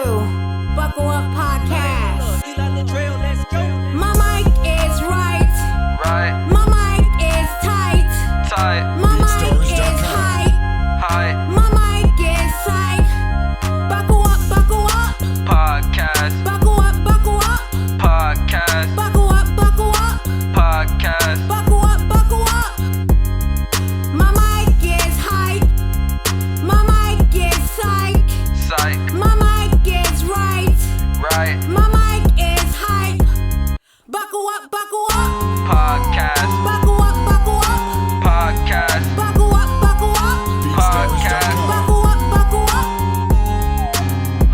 Buckle Up Podcast. My mic is right. Right. My mic is tight. Tight. My mic is hype. Hype. My mic is psych. Buckle up, buckle up. Podcast. Buckle up, buckle up. Podcast. Buckle up, buckle up. Podcast. Buckle up, buckle up. My mic is hype. My mic is psych. Psych. My mic is right. Right. My mic is hype. Buckle up, buckle up. Podcast. Buckle up, buckle up. Podcast. Buckle up, buckle up. Podcast. Buckle up, buckle up.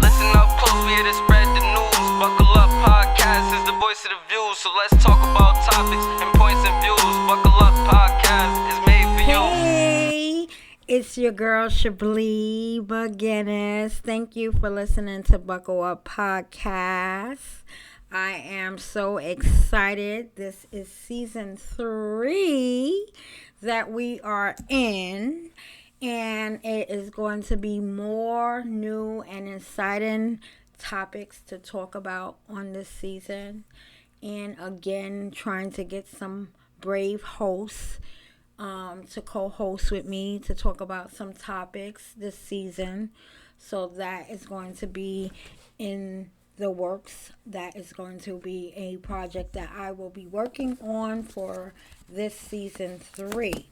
Listen up close, we here to spread the news. Buckle Up Podcast is the voice of the views. So let's talk about topics and points of views. Buckle Up Podcast is made for you. Hey, it's your girl Shablee McGinnis. Thank you for listening to Buckle Up Podcast. I am so excited. This is season 3 that we are in, and it is going to be more new and exciting topics to talk about on this season. And again, trying to get some brave hosts to co-host with me to talk about some topics this season. So that is going to be in the works. That is going to be a project that I will be working on for this season 3.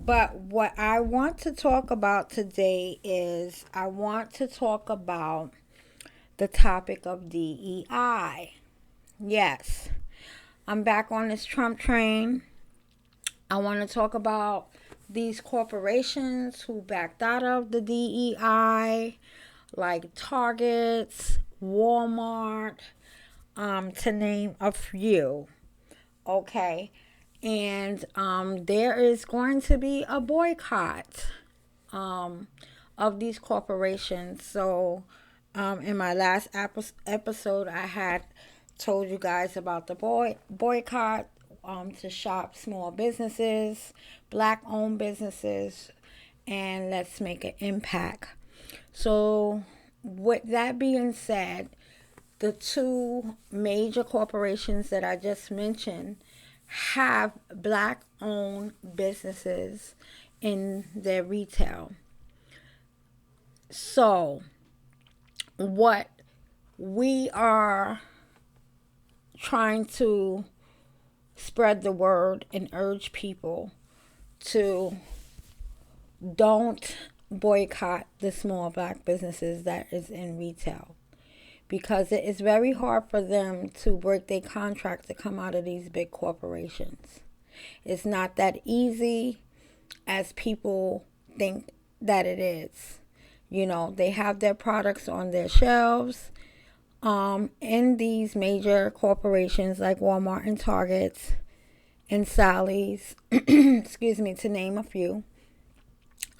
But what I want to talk about today is I want to talk about the topic of DEI. Yes, I'm back on this Trump train. I want to talk about these corporations who backed out of the DEI, like Targets, Walmart, to name a few. Okay, and there is going to be a boycott of these corporations. So in my last episode, I had told you guys about the boycott to shop small businesses, black-owned businesses, and let's make an impact. So with that being said, the two major corporations that I just mentioned have black-owned businesses in their retail. So what we are trying to spread the word and urge people to don't boycott the small black businesses that is in retail, because it is very hard for them to break their contract to come out of these big corporations. It's not that easy as people think that it is. You know, they have their products on their shelves in these major corporations like Walmart and Targets and Sally's, excuse me, to name a few.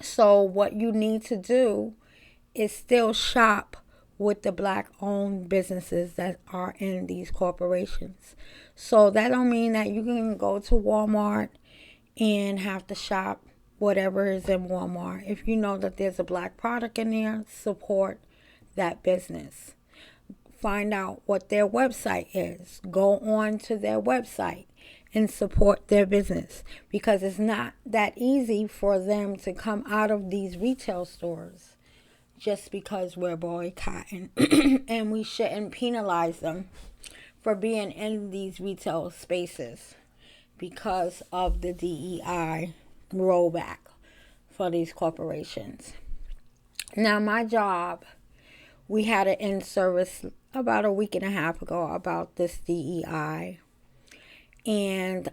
So what you need to do is still shop with the black-owned businesses that are in these corporations. So that don't mean that you can go to Walmart and have to shop whatever is in Walmart. If you know that there's a black product in there, support that business. Find out what their website is. Go on to their website and support their business, because it's not that easy for them to come out of these retail stores just because we're boycotting. And we shouldn't penalize them for being in these retail spaces because of the DEI rollback for these corporations. Now, my job, we had an in-service about a week and a half ago about this DEI. And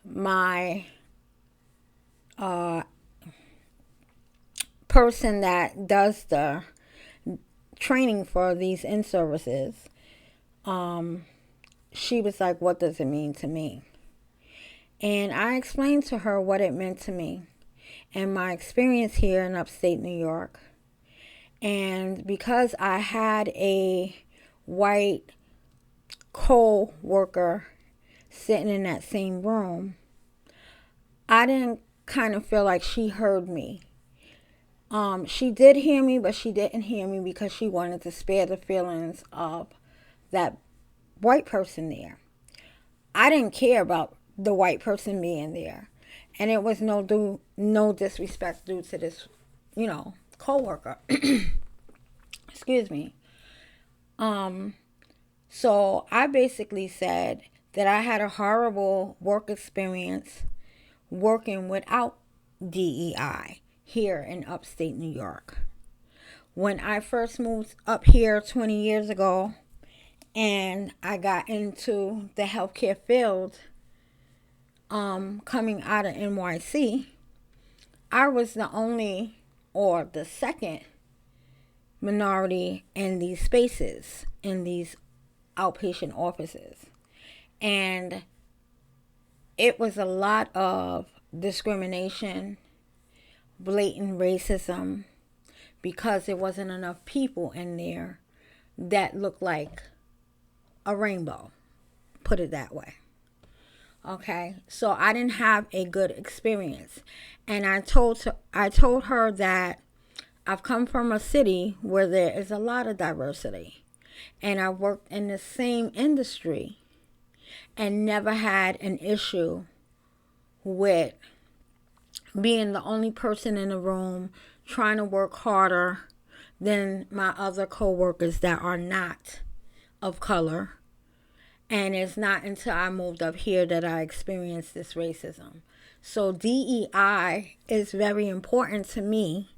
my person that does the training for these in-services, she was like, what does it mean to me? And I explained to her what it meant to me and my experience here in upstate New York. And because I had a white co-worker sitting in that same room, I didn't kind of feel like she heard me. She did hear me, but she didn't hear me because she wanted to spare the feelings of that white person there. I didn't care about the white person being there. And it was no disrespect due to this, coworker. Excuse me. So I basically said that I had a horrible work experience working without DEI here in upstate New York. When I first moved up here 20 years ago and I got into the healthcare field, coming out of NYC, I was the only or the second minority in these spaces, in these outpatient offices. And it was a lot of discrimination, blatant racism, because there wasn't enough people in there that looked like a rainbow, put it that way. Okay, so I didn't have a good experience. And I told her that I've come from a city where there is a lot of diversity. And I worked in the same industry and never had an issue with being the only person in the room trying to work harder than my other coworkers that are not of color. And it's not until I moved up here that I experienced this racism. So DEI is very important to me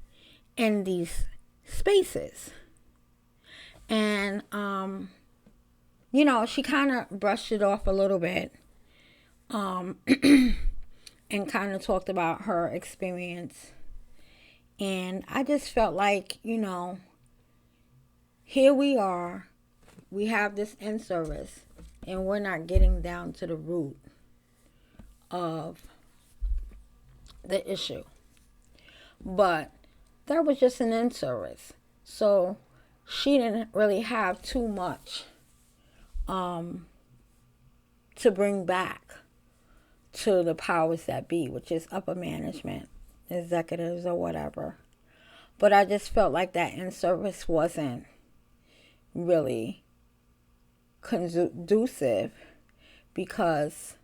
in these spaces. And, she kind of brushed it off a little bit, and kind of talked about her experience. And I just felt like, here we are, we have this in-service, and we're not getting down to the root of the issue. But that was just an in-service. So she didn't really have too much to bring back to the powers that be, which is upper management, executives, or whatever. But I just felt like that in-service wasn't really conducive, because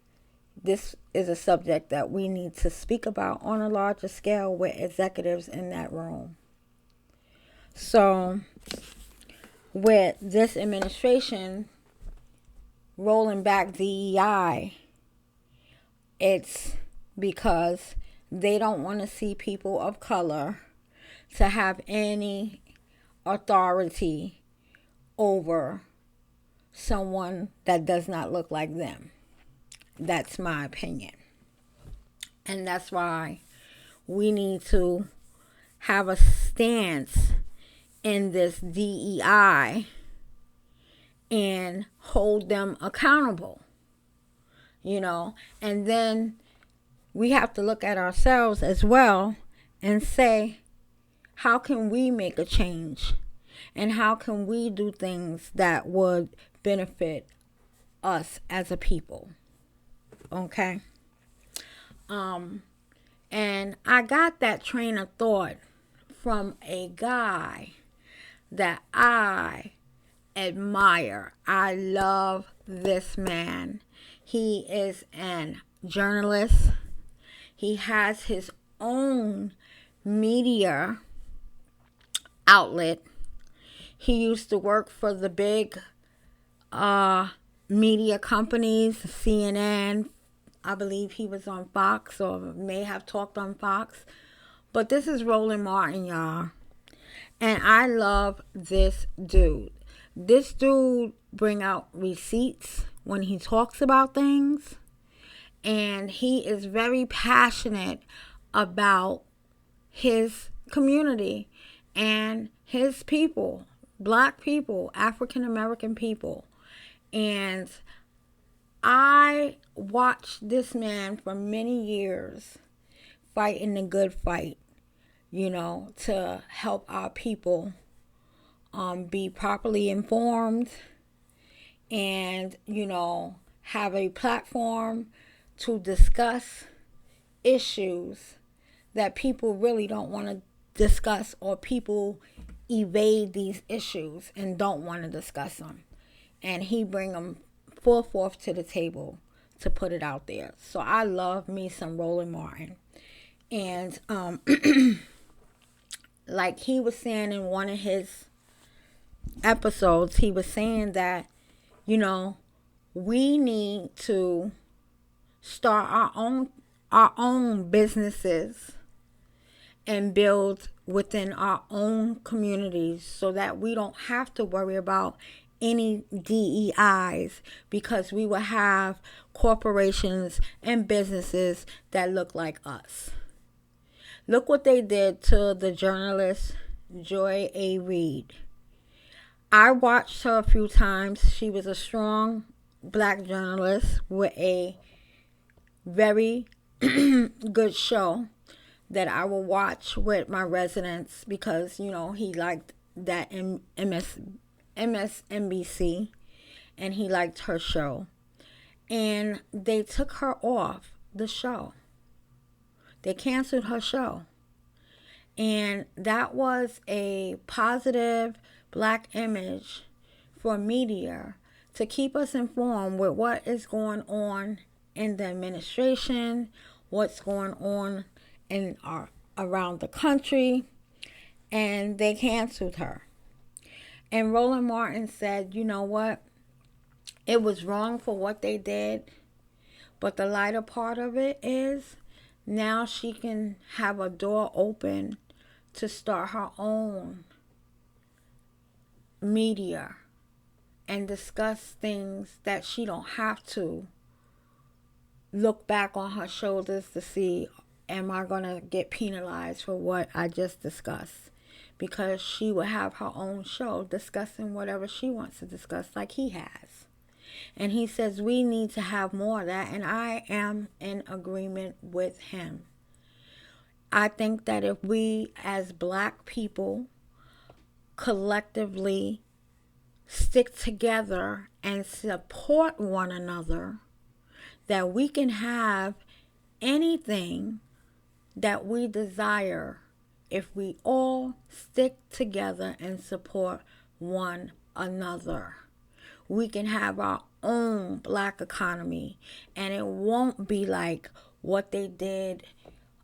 this is a subject that we need to speak about on a larger scale with executives in that room. So with this administration rolling back DEI, it's because they don't want to see people of color to have any authority over someone that does not look like them. That's my opinion. And that's why we need to have a stance in this DEI and hold them accountable, and then we have to look at ourselves as well and say, how can we make a change? And how can we do things that would benefit us as a people? Okay? And I got that train of thought from a guy that I admire. I love this man. He is a journalist. He has his own media outlet. He used to work for the big media companies, CNN. I believe he was on Fox, or may have talked on Fox. But this is Roland Martin, y'all. And I love this dude. This dude bring out receipts when he talks about things. And he is very passionate about his community and his people, Black people, African American people. And I watched this man for many years fighting the good fight, to help our people be properly informed and, have a platform to discuss issues that people really don't want to discuss, or people evade these issues and don't want to discuss them. And he bring them full forth to the table to put it out there. So I love me some Roland Martin. And like he was saying in one of his episodes, he was saying that, you know, we need to start our own businesses and build within our own communities so that we don't have to worry about any DEIs, because we will have corporations and businesses that look like us. Look what they did to the journalist Joy A. Reid. I watched her a few times. She was a strong black journalist with a very good show that I will watch with my residents, because, you know, he liked that MSNBC and he liked her show. And they took her off the show. They canceled her show. And that was a positive black image for media to keep us informed with what is going on in the administration, what's going on in around the country. And they canceled her. And Roland Martin said, you know what? It was wrong for what they did. But the lighter part of it is now she can have a door open to start her own media and discuss things that she don't have to look back on her shoulders to see, am I going to get penalized for what I just discussed? Because she will have her own show discussing whatever she wants to discuss, like he has. And he says we need to have more of that, and I am in agreement with him. I think that if we as black people collectively stick together and support one another, that we can have anything that we desire if we all stick together and support one another. We can have our own black economy, and it won't be like what they did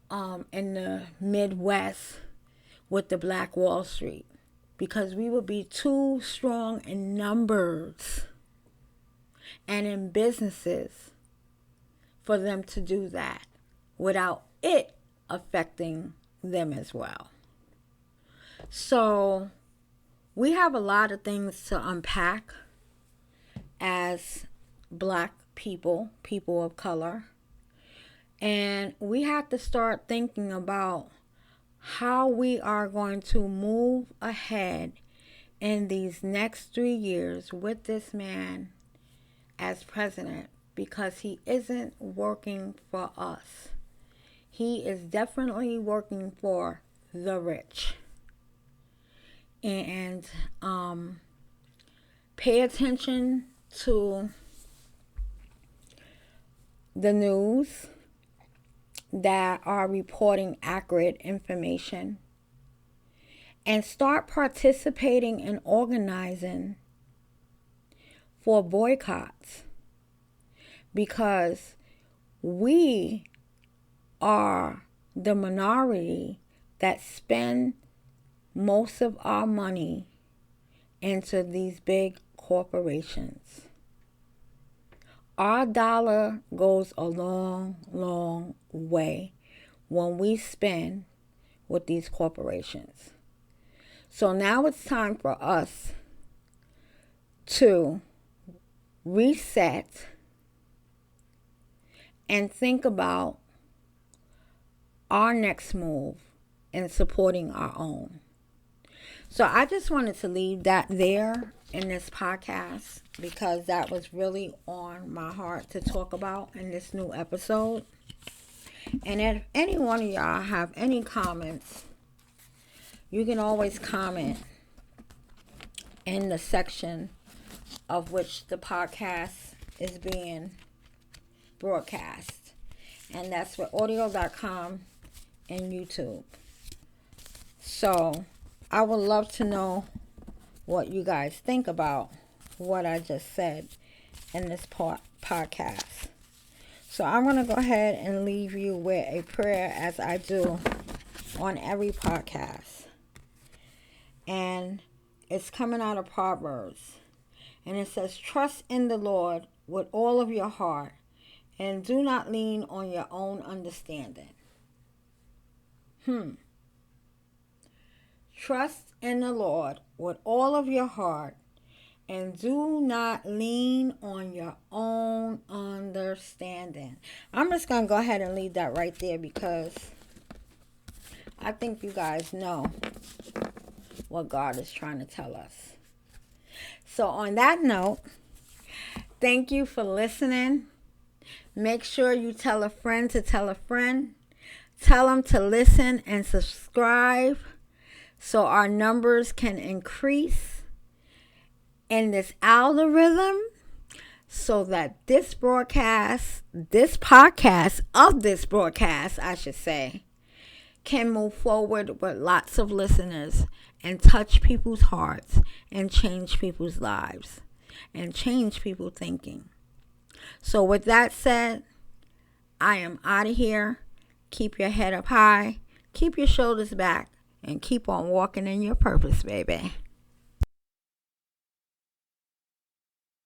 in the Midwest with the Black Wall Street, because we would be too strong in numbers and in businesses for them to do that without it affecting them as well. So we have a lot of things to unpack as black people, people of color. And we have to start thinking about how we are going to move ahead in these next 3 years with this man as president, because he isn't working for us. He is definitely working for the rich. And pay attention to the news that are reporting accurate information, and start participating and organizing for boycotts, because we are the minority that spend most of our money into these big corporations. Our dollar goes a long, long way when we spend with these corporations. So now it's time for us to reset and think about our next move in supporting our own. So I just wanted to leave that there in this podcast, because that was really on my heart to talk about in this new episode. And if any one of y'all have any comments, you can always comment in the section of which the podcast is being broadcast. And that's for audio.com and YouTube. So I would love to know what you guys think about what I just said in this podcast. So I'm going to go ahead and leave you with a prayer, as I do on every podcast. And it's coming out of Proverbs. And it says, trust in the Lord with all of your heart, and do not lean on your own understanding. Trust in the Lord with all of your heart, and do not lean on your own understanding. I'm just going to go ahead and leave that right there, because I think you guys know what God is trying to tell us. So on that note, thank you for listening. Make sure you tell a friend to tell a friend. Tell them to listen and subscribe so our numbers can increase in this algorithm, so that this podcast, I should say, can move forward with lots of listeners and touch people's hearts and change people's lives and change people's thinking. So with that said, I am out of here. Keep your head up high, keep your shoulders back, and keep on walking in your purpose, baby.